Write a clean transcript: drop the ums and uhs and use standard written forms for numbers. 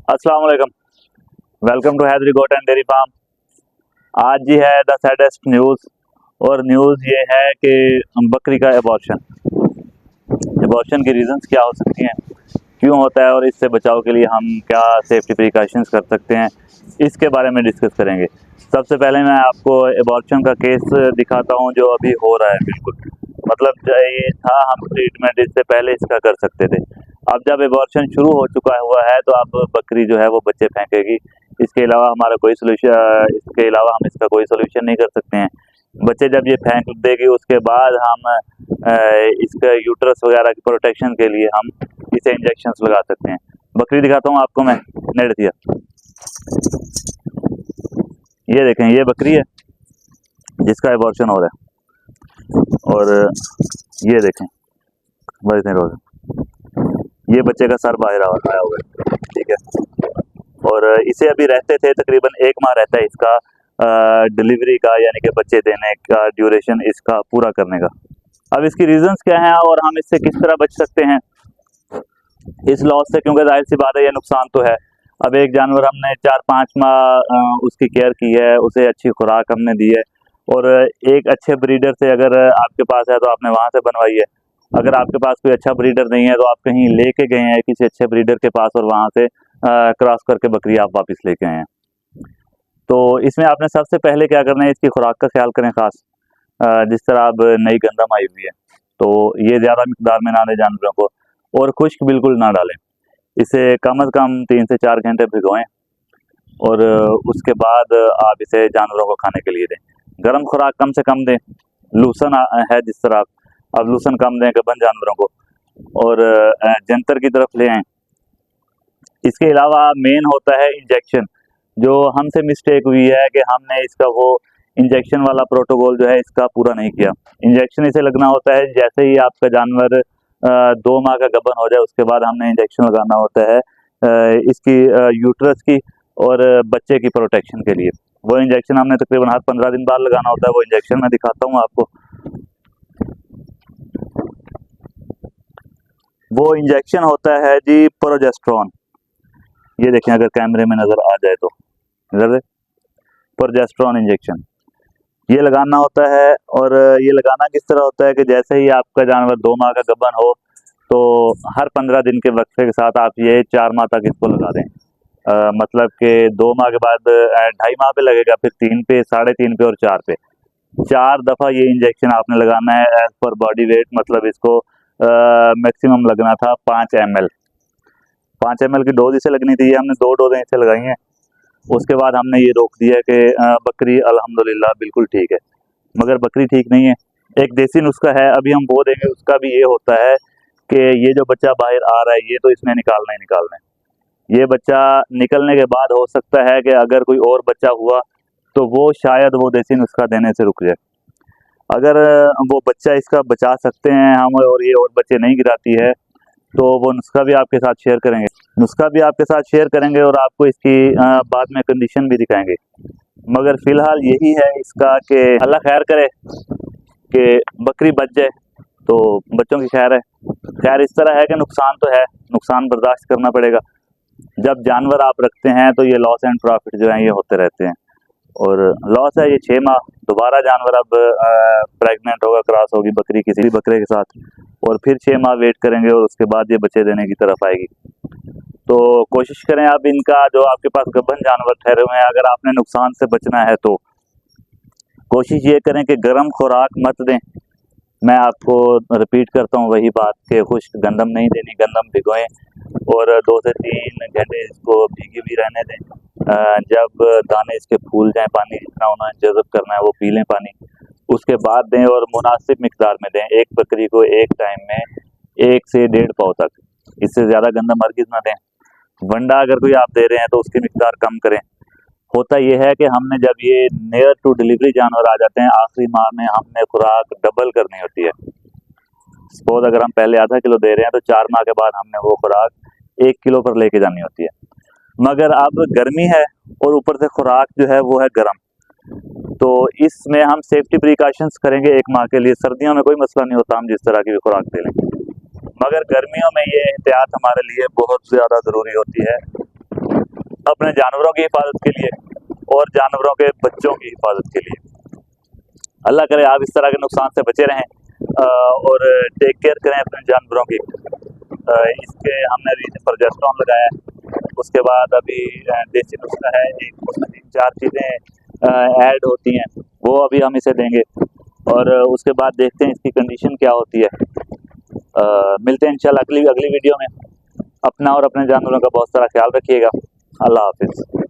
अस्सलाम वालेकुम। Welcome to Haidari goat and dairy farm. आज जी है द सैडेस्ट न्यूज़, और न्यूज़ ये है कि बकरी का एबॉर्शन की रीजंस क्या हो सकती हैं, क्यों होता है, और इससे बचाव के लिए हम क्या सेफ्टी प्रिकॉशंस कर सकते हैं, इसके बारे में डिस्कस करेंगे। सबसे पहले मैं आपको एबॉर्शन का केस दिखाता हूं जो अभी हो रहा है। बिल्कुल मतलब ये था, हम ट्रीटमेंट इससे पहले इसका कर सकते थे। अब जब एबॉर्शन शुरू हो चुका हुआ है तो अब बकरी जो है वो बच्चे फेंकेगी। इसके अलावा हमारा कोई सोल्यूशन इसके अलावा हम इसका कोई सोल्यूशन नहीं कर सकते हैं। बच्चे जब ये फेंक देगी उसके बाद हम इसका यूट्रस वगैरह की प्रोटेक्शन के लिए हम इसे इंजेक्शंस लगा सकते हैं। बकरी दिखाता हूँ आपको मैं, नेट दिया। ये देखें, ये बकरी है जिसका एबॉर्शन हो रहा है, और ये देखें बस नहीं रोज ये बच्चे का सर बाहर आया हुआ है, ठीक है। और इसे अभी रहते थे तकरीबन 1 माह रहता है इसका डिलीवरी का, यानी कि बच्चे देने का ड्यूरेशन इसका पूरा करने का। अब इसकी रीजंस क्या हैं और हम इससे किस तरह बच सकते हैं इस लॉस से, क्योंकि जाहिर सी बात है ये नुकसान तो है। अब एक जानवर हमने 4-5 माह उसकी केयर की है, उसे अच्छी खुराक हमने दी है, और एक अच्छे ब्रीडर से अगर आपके पास है तो आपने वहाँ से बनवाई है। अगर आपके पास कोई अच्छा ब्रीडर नहीं है तो आप कहीं लेके गए हैं किसी अच्छे ब्रीडर के पास और वहाँ से क्रॉस करके बकरी आप वापस लेके आए हैं। तो इसमें आपने सबसे पहले क्या करना है, इसकी खुराक का ख्याल करें खास। जिस तरह अब नई गंदम आई हुई है तो ये ज़्यादा मिकदार में ना दें जानवरों को, और खुश्क बिल्कुल ना डालें। इसे कम से कम 3 से 4 घंटे भिगोएं, और उसके बाद आप इसे जानवरों को खाने के लिए दें। गर्म खुराक कम से कम दें। लूसन है जिस तरह अब लूसन कम दें गबन जानवरों को, और जंतर की तरफ ले आएँ। इसके अलावा मेन होता है इंजेक्शन। जो हमसे मिस्टेक हुई है कि हमने इसका वो इंजेक्शन वाला प्रोटोकॉल जो है इसका पूरा नहीं किया। इंजेक्शन इसे लगना होता है जैसे ही आपका जानवर 2 माह का गबन हो जाए, उसके बाद हमने इंजेक्शन लगाना होता है इसकी यूट्रस की और बच्चे की प्रोटेक्शन के लिए। वो इंजेक्शन हमने तकरीबन हर 15 दिन बाद लगाना होता है। वो इंजेक्शन मैं दिखाता हूँ आपको। वो इंजेक्शन होता है जी प्रोजेस्ट्रॉन। ये देखें, अगर कैमरे में नज़र आ जाए तो नजर, प्रोजेस्ट्रॉन इंजेक्शन ये लगाना होता है। और ये लगाना किस तरह होता है कि जैसे ही आपका जानवर 2 माह का गबन हो तो हर 15 दिन के वक्फे के साथ आप ये 4 माह तक इसको लगा दें। मतलब कि 2 माह के बाद 2.5 माह पे लगेगा, फिर 3 पे, 3.5 पे और 4 पे। 4 दफ़ा ये इंजेक्शन आपने लगाना है एज पर बॉडी वेट। मतलब इसको मैक्सिमम लगना था 5 ml। 5 ml की डोज इसे लगनी थी, हमने 2 डोजें इसे लगाई हैं। उसके बाद हमने ये रोक दिया कि बकरी अल्हम्दुलिल्लाह बिल्कुल ठीक है, मगर बकरी ठीक नहीं है। एक देसी नुस्खा है, अभी हम वो देंगे। उसका भी ये होता है कि ये जो बच्चा बाहर आ रहा है ये तो इसमें निकालना ही निकालना है। ये बच्चा निकलने के बाद हो सकता है कि अगर कोई और बच्चा हुआ तो वो शायद वो देसी नुस्खा देने से रुक जाए। अगर वो बच्चा इसका बचा सकते हैं हम और ये और बच्चे नहीं गिराती है तो वो नुस्खा भी आपके साथ शेयर करेंगे और आपको इसकी बाद में कंडीशन भी दिखाएंगे। मगर फिलहाल यही है इसका कि अल्लाह खैर करे कि बकरी बच जाए तो बच्चों की खैर है। खैर इस तरह है कि नुकसान तो है, नुकसान बर्दाश्त करना पड़ेगा। जब जानवर आप रखते हैं तो ये लॉस एंड प्रॉफिट जो है ये होते रहते हैं। और लॉस है ये 6 माह, दोबारा जानवर अब प्रेग्नेंट होगा, क्रॉस होगी बकरी किसी भी बकरे के साथ, और फिर 6 माह वेट करेंगे और उसके बाद ये बच्चे देने की तरफ आएगी। तो कोशिश करें आप इनका, जो आपके पास गबन जानवर ठहरे हुए हैं, अगर आपने नुकसान से बचना है तो कोशिश ये करें कि गर्म खुराक मत दें। मैं आपको रिपीट करता हूँ वही बात कि खुश्क गंदम नहीं देनी, गंदम भिगोएं और 2 से 3 घंटे इसको भीगी भी रहने दें। जब दाने इसके फूल जाएं, पानी जितना उन्हें जज़ब करना है वो पी लें पानी, उसके बाद दें और मुनासिब मिकदार में दें। एक बकरी को एक टाइम में 1 से 1.5 पाव तक, इससे ज़्यादा गंदम हरगिज़ ना दें। वंडा अगर कोई आप दे रहे हैं तो उसकी मिकदार कम करें। होता यह है कि हमने जब ये नियर टू डिलीवरी जानवर आ जाते हैं, आखिरी माह में हमने खुराक डबल करनी होती है। सपोज अगर हम पहले आधा किलो दे रहे हैं तो 4 माह के बाद हमने वो खुराक 1 किलो पर लेके जानी होती है। मगर अब गर्मी है और ऊपर से खुराक जो है वो है गर्म, तो इसमें हम सेफ्टी प्रिकॉशंस करेंगे 1 माह के लिए। सर्दियों में कोई मसला नहीं होता, हम जिस तरह की भी खुराक दे लेंगे, मगर गर्मियों में ये एहतियात हमारे लिए बहुत ज़्यादा ज़रूरी होती है। अपने जानवरों की हिफाजत के लिए और जानवरों के बच्चों की हिफाजत के लिए। अल्लाह करे आप इस तरह के नुकसान से बचे रहें और टेक केयर करें अपने जानवरों की। इसके हमने अभी प्रोजेस्टेरोन लगाया है, उसके बाद अभी देसी नुस्खा है एक, उसमें 3-4 चीज़ें ऐड होती हैं, वो अभी हम इसे देंगे और उसके बाद देखते हैं इसकी कंडीशन क्या होती है। मिलते हैं इंशाल्लाह अगली वीडियो में। अपना और अपने जानवरों का बहुत सारा ख्याल रखिएगा। अल्लाह हाफिज़।